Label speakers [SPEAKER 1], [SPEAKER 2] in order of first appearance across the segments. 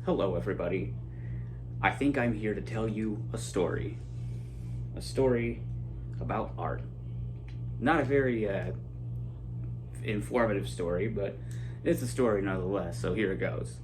[SPEAKER 1] Hello, everybody. I think I'm here to tell you a story. A story about art. Not a very informative story, but it's a story nonetheless, so here it goes.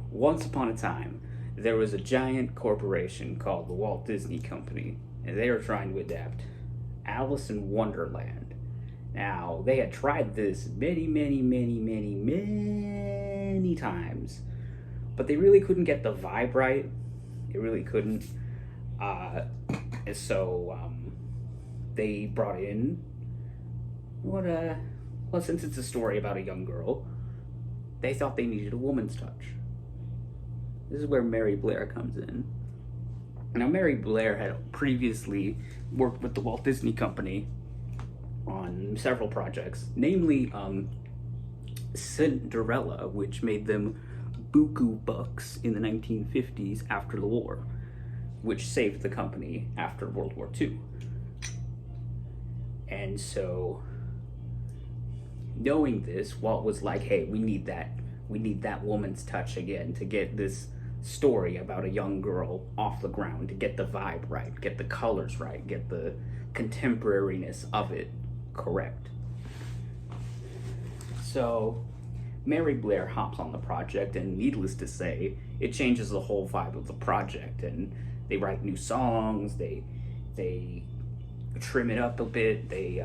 [SPEAKER 1] Once upon a time, there was a giant corporation called the Walt Disney Company, and they were trying to adapt Alice in Wonderland. Now, they had tried this many times, but they really couldn't get the vibe right. They really couldn't. Uh, so they brought in well, since it's a story about a young girl, they thought they needed a woman's touch. This is where Mary Blair comes in. Now, Mary Blair had previously worked with the Walt Disney Company on several projects, namely Cinderella, which made them buku bucks in the 1950s after the war, which saved the company after World War II. And so, knowing this, Walt was like, hey, we need that woman's touch again to get this story about a young girl off the ground, to get the vibe right, get the colors right, get the contemporariness of it correct. So Mary Blair hops on the project, and needless to say, it changes the whole vibe of the project. And they write new songs, they trim it up a bit, they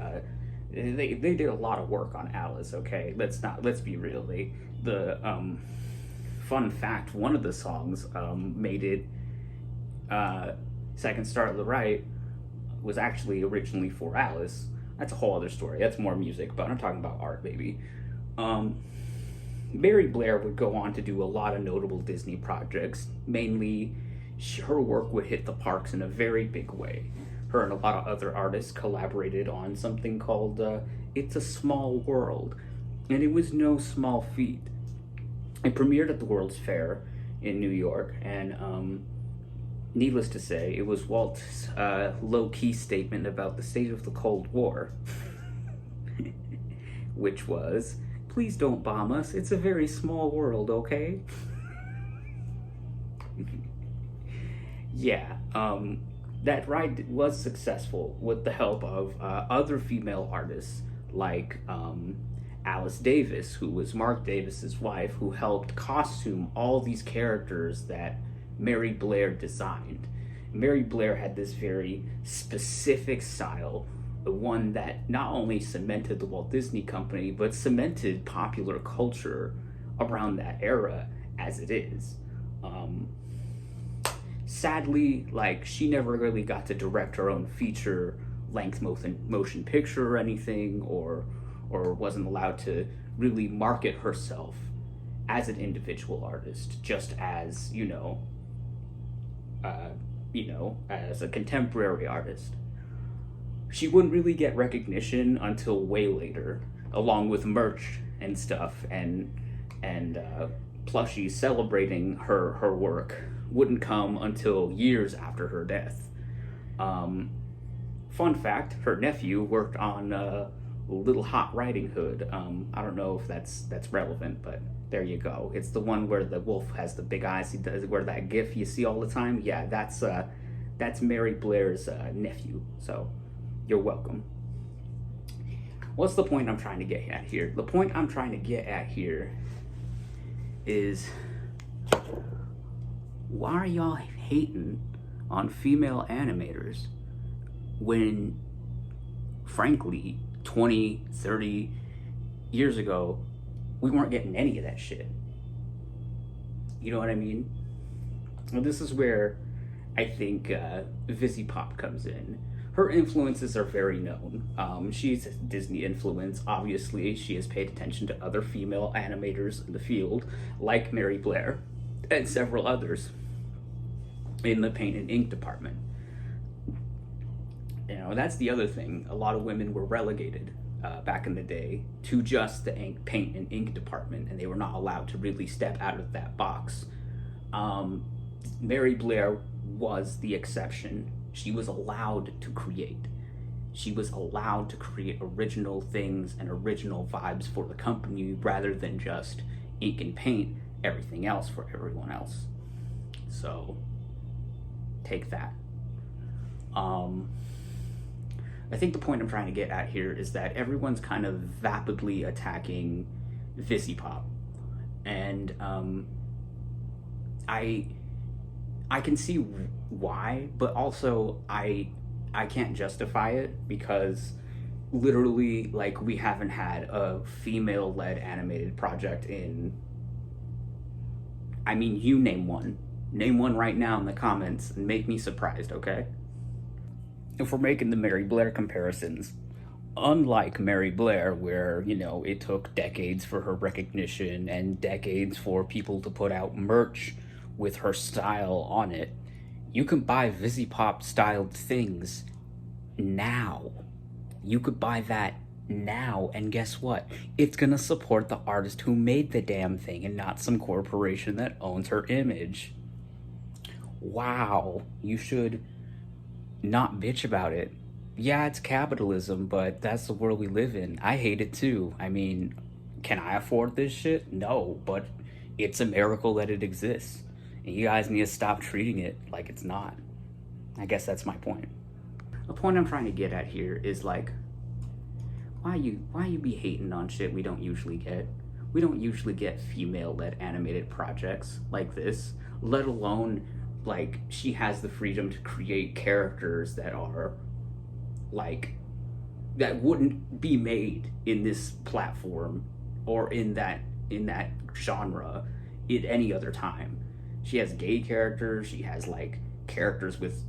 [SPEAKER 1] did a lot of work on Alice. Okay, let's be real. The fun fact, one of the songs made it Second Star to the Right was actually originally for Alice. That's a whole other story. That's more music, but I'm talking about art, baby. Mary Blair would go on to do a lot of notable Disney projects. Mainly, her work would hit the parks in a very big way. Her and a lot of other artists collaborated on something called It's a Small World, and it was no small feat. It premiered at the World's Fair in New York, and needless to say, it was Walt's low-key statement about the state of the Cold War, which was, please don't bomb us, it's a very small world, okay? Yeah, that ride was successful with the help of other female artists like Alice Davis, who was Mark Davis's wife, who helped costume all these characters that Mary Blair designed. Mary Blair had this very specific style, the one that not only cemented the Walt Disney Company, but cemented popular culture around that era as it is. Sadly, she never really got to direct her own feature-length motion picture or anything, or wasn't allowed to really market herself as an individual artist, just as, as a contemporary artist. She wouldn't really get recognition until way later, along with merch and stuff, and plushies celebrating her work wouldn't come until years after her death. Fun fact, her nephew worked on Little Hot Riding Hood. I don't know if that's relevant, but there you go. It's the one where the wolf has the big eyes. He does wear that gif you see all the time. Yeah, that's Mary Blair's nephew. So you're welcome. What's the point I'm trying to get at here? The point I'm trying to get at here is, why are y'all hating on female animators when, frankly, 20, 30 years ago, we weren't getting any of that shit? You know what I mean? Well, this is where I think VIZZIEPOP comes in. Her influences are very known. She's a Disney influence. Obviously, she has paid attention to other female animators in the field, like Mary Blair, and several others in the paint and ink department. That's the other thing. A lot of women were relegated back in the day to just the paint and ink department, and they were not allowed to really step out of that box. Mary Blair was the exception. She was allowed to create. She was allowed to create original things and original vibes for the company rather than just ink and paint everything else for everyone else. So take that. I think the point I'm trying to get at here is that everyone's kind of vapidly attacking VIZZIEPOP, and I can see why, but also I can't justify it, because literally, like, we haven't had a female-led animated project in, I mean, you name one. Name one right now in the comments and make me surprised, okay? If we're making the Mary Blair comparisons, unlike Mary Blair, where, you know, it took decades for her recognition and decades for people to put out merch with her style on it, you can buy VIZZIEPOP styled things now. You could buy that now, and guess what? It's gonna support the artist who made the damn thing and not some corporation that owns her image. Wow, you should not bitch about it. Yeah, it's capitalism, but that's the world we live in. I hate it too. I mean, can I afford this shit? No, but it's a miracle that it exists. And you guys need to stop treating it like it's not. I guess that's my point. The point I'm trying to get at here is, like, why you be hating on shit we don't usually get? We don't usually get female-led animated projects like this, let alone, like, she has the freedom to create characters that are, like, that wouldn't be made in this platform or in that genre at any other time. She has gay characters, she has, like, characters with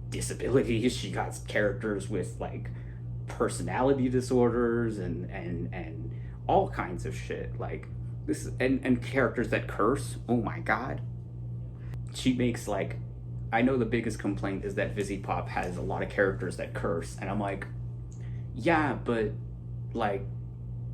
[SPEAKER 1] disabilities, she got characters with, like, personality disorders and all kinds of shit, like this, and characters that curse. Oh my god. She makes, like, I know the biggest complaint is that VIZZIEPOP has a lot of characters that curse, and I'm like, yeah, but, like,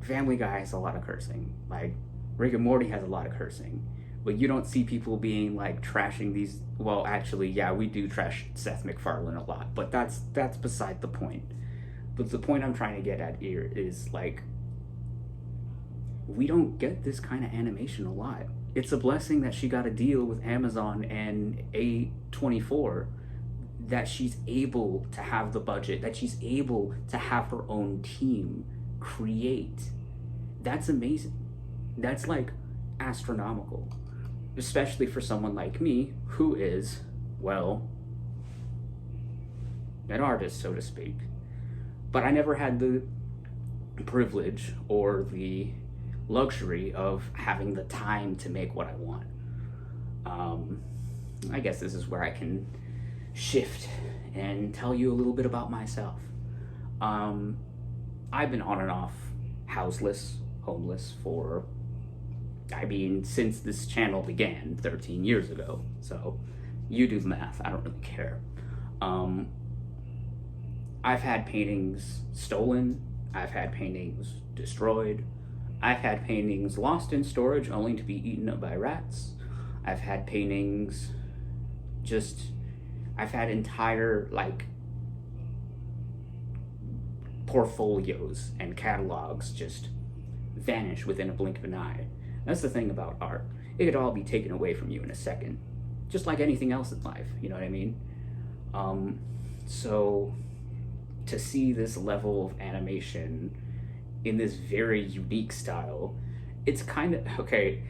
[SPEAKER 1] Family Guy has a lot of cursing, like, Rick and Morty has a lot of cursing, but you don't see people being, like, trashing these. Well, actually, yeah, we do trash Seth MacFarlane a lot, but that's beside the point. But the point I'm trying to get at here is, like, we don't get this kind of animation a lot. It's a blessing that she got a deal with Amazon and A24, that she's able to have the budget, that she's able to have her own team create. That's amazing. That's, like, astronomical. Especially for someone like me, who is, well, an artist, so to speak. But I never had the privilege or the luxury of having the time to make what I want. I guess this is where I can shift and tell you a little bit about myself. I've been on and off houseless, homeless for, I mean, since this channel began 13 years ago. So you do the math, I don't really care. I've had paintings stolen, I've had paintings destroyed, I've had paintings lost in storage only to be eaten up by rats, I've had paintings I've had entire, like, portfolios and catalogs just vanish within a blink of an eye. That's the thing about art. It could all be taken away from you in a second, just like anything else in life, you know what I mean? So to see this level of animation in this very unique style, it's kind of, okay,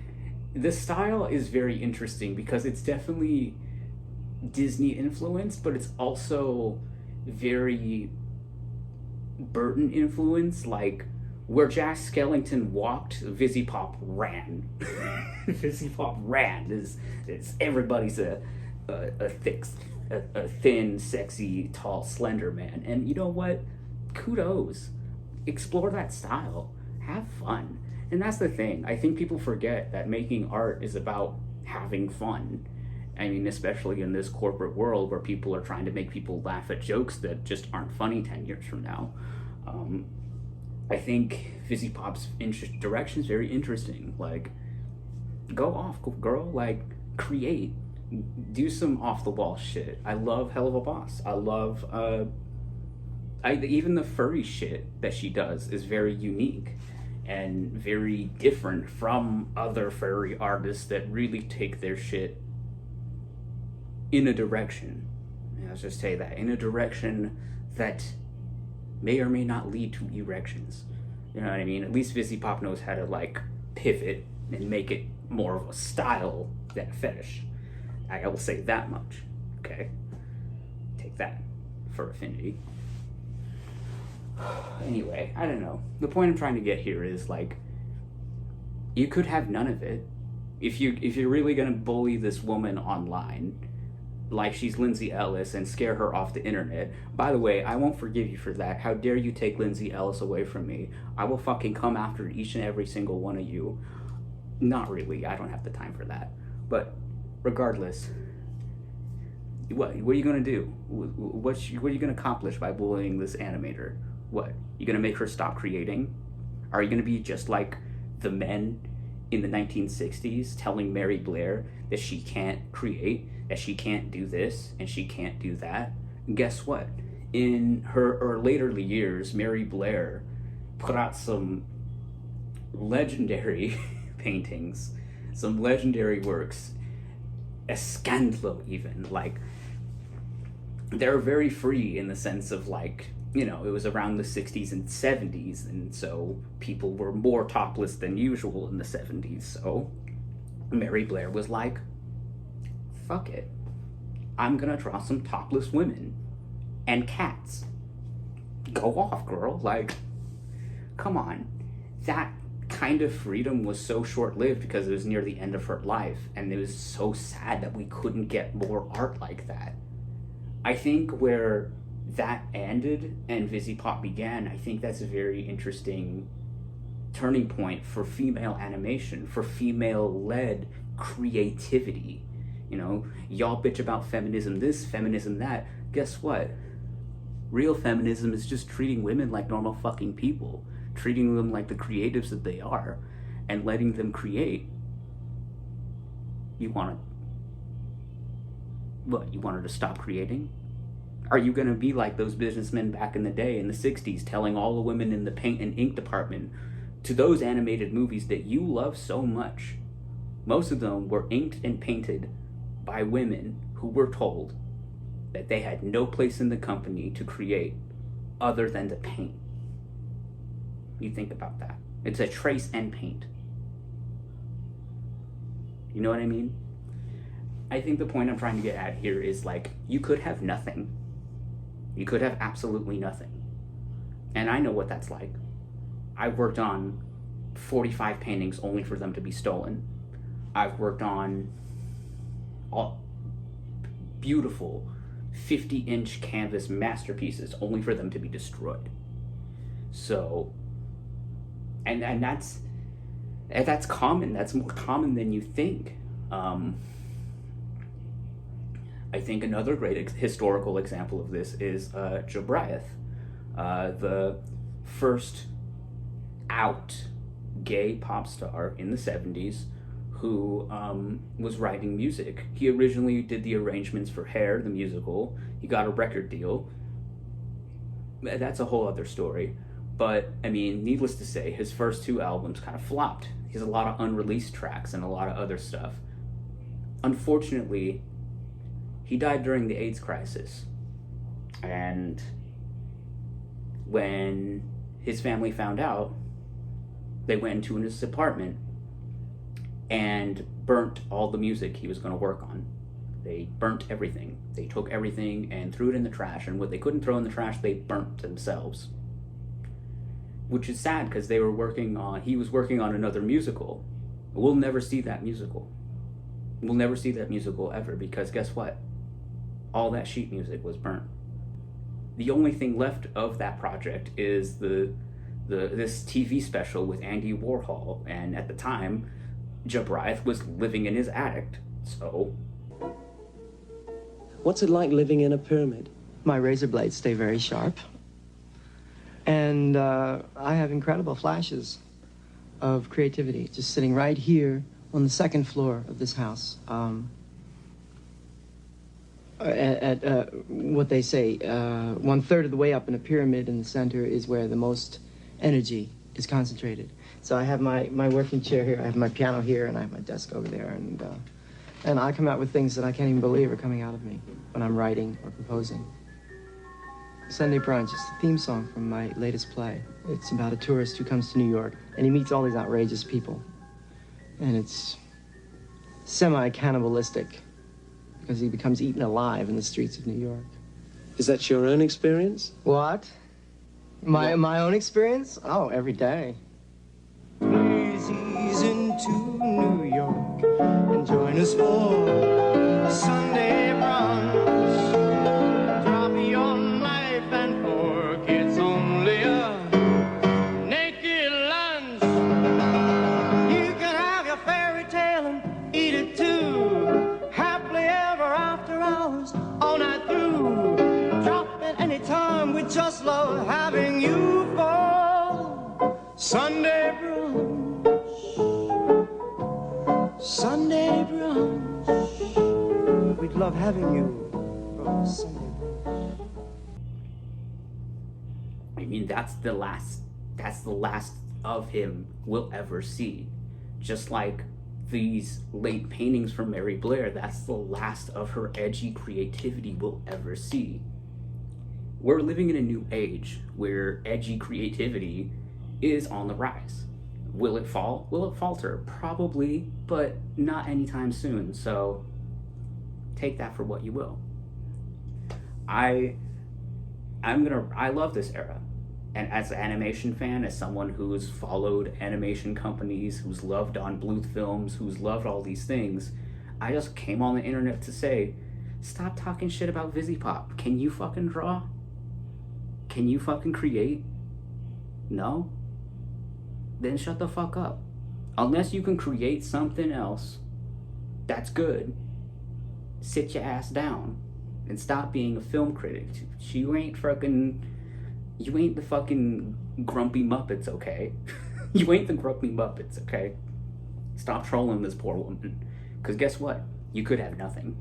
[SPEAKER 1] the style is very interesting because it's definitely Disney influenced, but it's also very Burton influenced. Like, where Jack Skellington walked, VIZZIEPOP ran. VIZZIEPOP ran. Is everybody's a thin, sexy, tall, slender man. And you know what? Kudos. Explore that style. Have fun. And that's the thing. I think people forget that making art is about having fun. I mean, especially in this corporate world where people are trying to make people laugh at jokes that just aren't funny 10 years from now. I think VIZZIEPOP's direction is very interesting. Like, go off, girl. Like, create. Do some off-the-wall shit. I love Hell of a Boss. I love, even the furry shit that she does is very unique. and very different from other furry artists that really take their shit in a direction. Let's just say that, in a direction that may or may not lead to erections. You know what I mean? At least VIZZIEPOP knows how to like pivot and make it more of a style than a fetish. I will say that much. Okay? Take that for affinity. Anyway, I don't know. The point I'm trying to get here is like, you could have none of it. If you're really gonna bully this woman online, like she's Lindsay Ellis, and scare her off the internet. By the way, I won't forgive you for that. How dare you take Lindsay Ellis away from me? I will fucking come after each and every single one of you. Not really, I don't have the time for that. But regardless, what are you gonna do? What are you gonna accomplish by bullying this animator? What? You gonna make her stop creating? Are you gonna be just like the men in the 1960s telling Mary Blair that she can't create, that she can't do this, and she can't do that? And guess what? In her later years, Mary Blair put out some legendary paintings, some legendary works, Escandalo even. Like, they're very free in the sense of like, you know, it was around the 60s and 70s, and so people were more topless than usual in the 70s, so Mary Blair was like, fuck it, I'm gonna draw some topless women and cats. Go off, girl. Like, come on. That kind of freedom was so short-lived because it was near the end of her life, and it was so sad that we couldn't get more art like that. I think where that ended and VIZZIEPOP began, I think that's a very interesting turning point for female animation, for female-led creativity. You know, y'all bitch about feminism this, feminism that. Guess what? Real feminism is just treating women like normal fucking people, treating them like the creatives that they are, and letting them create. You want to... What, you want her to stop creating? Are you going to be like those businessmen back in the day in the 60s telling all the women in the paint and ink department to those animated movies that you love so much? Most of them were inked and painted by women who were told that they had no place in the company to create other than to paint. You think about that. It's a trace and paint. You know what I mean? I think the point I'm trying to get at here is like, you could have nothing. You could have absolutely nothing. And I know what that's like. I've worked on 45 paintings only for them to be stolen. I've worked on all beautiful 50-inch canvas masterpieces only for them to be destroyed. So, and that's common. That's more common than you think. I think another great historical example of this is Jobriath, the first out gay pop star in the 70s who was writing music. He originally did the arrangements for Hair, the musical. He got a record deal. That's a whole other story. But, I mean, needless to say, his first 2 albums kind of flopped. He has a lot of unreleased tracks and a lot of other stuff. Unfortunately, he died during the AIDS crisis. And when his family found out, they went into his apartment and burnt all the music he was going to work on. They burnt everything. They took everything and threw it in the trash, and what they couldn't throw in the trash, they burnt themselves. Which is sad, because he was working on another musical. We'll never see that musical. We'll never see that musical ever, because guess what? All that sheet music was burnt. The only thing left of that project is this TV special with Andy Warhol, and at the time, Jobriath was living in his attic, so...
[SPEAKER 2] What's it like living in a pyramid?
[SPEAKER 3] My razor blades stay very sharp. And I have incredible flashes of creativity, just sitting right here on the 2nd floor of this house. At what they say, 1/3 of the way up in a pyramid in the center is where the most energy is concentrated. So I have my working chair here, I have my piano here, and I have my desk over there, and I come out with things that I can't even believe are coming out of me when I'm writing or composing. Sunday Brunch is the theme song from my latest play. It's about a tourist who comes to New York, and he meets all these outrageous people. And it's semi-cannibalistic, because he becomes eaten alive in the streets of New York.
[SPEAKER 2] Is that your own experience?
[SPEAKER 3] What? My own experience? Oh, every day. Please ease into New York and join us for Sunday brunch. Drop your knife and fork, it's only a naked lunch. You can have your fairy tale and eat it too. Happily ever after hours, all night through. Drop it anytime, we just love having you for Sunday brunch. Sunday brunch. We'd love having you for Sunday brunch.
[SPEAKER 1] I mean, that's the last of him we'll ever see. Just like these late paintings from Mary Blair, that's the last of her edgy creativity we'll ever see. We're living in a new age where edgy creativity is on the rise. Will it fall? Will it falter? Probably, but not anytime soon. So take that for what you will. I love this era. And as an animation fan, as someone who's followed animation companies, who's loved On Bluth films, who's loved all these things, I just came on the internet to say, stop talking shit about VIZZIEPOP. Can you fucking draw? Can you fucking create? No? Then shut the fuck up. Unless you can create something else that's good, sit your ass down and stop being a film critic. You ain't the fucking grumpy Muppets, okay? You ain't the grumpy Muppets, okay? Stop trolling this poor woman. Because guess what? You could have nothing.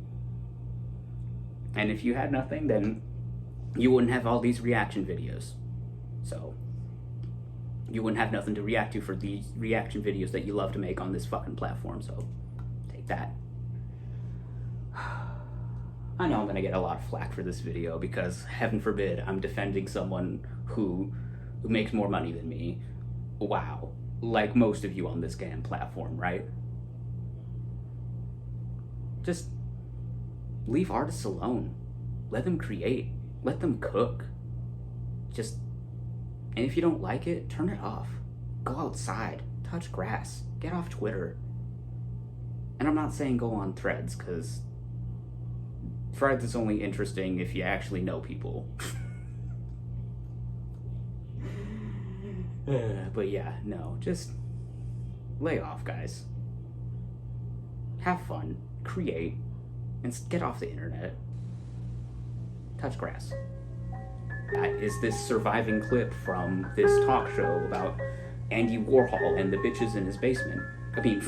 [SPEAKER 1] And if you had nothing, then you wouldn't have all these reaction videos. So you wouldn't have nothing to react to for these reaction videos that you love to make on this fucking platform. So take that. I know I'm gonna get a lot of flack for this video because, heaven forbid, I'm defending someone who makes more money than me. Wow. Like most of you on this damn platform, right? Just leave artists alone. Let them create. Let them cook. And if you don't like it, turn it off. Go outside. Touch grass. Get off Twitter. And I'm not saying go on Threads, because Threads is only interesting if you actually know people. But yeah, no, just lay off, guys. Have fun. Create. And get off the internet. Touch grass. That is this surviving clip from this talk show about Andy Warhol and the bitches in his basement. I mean...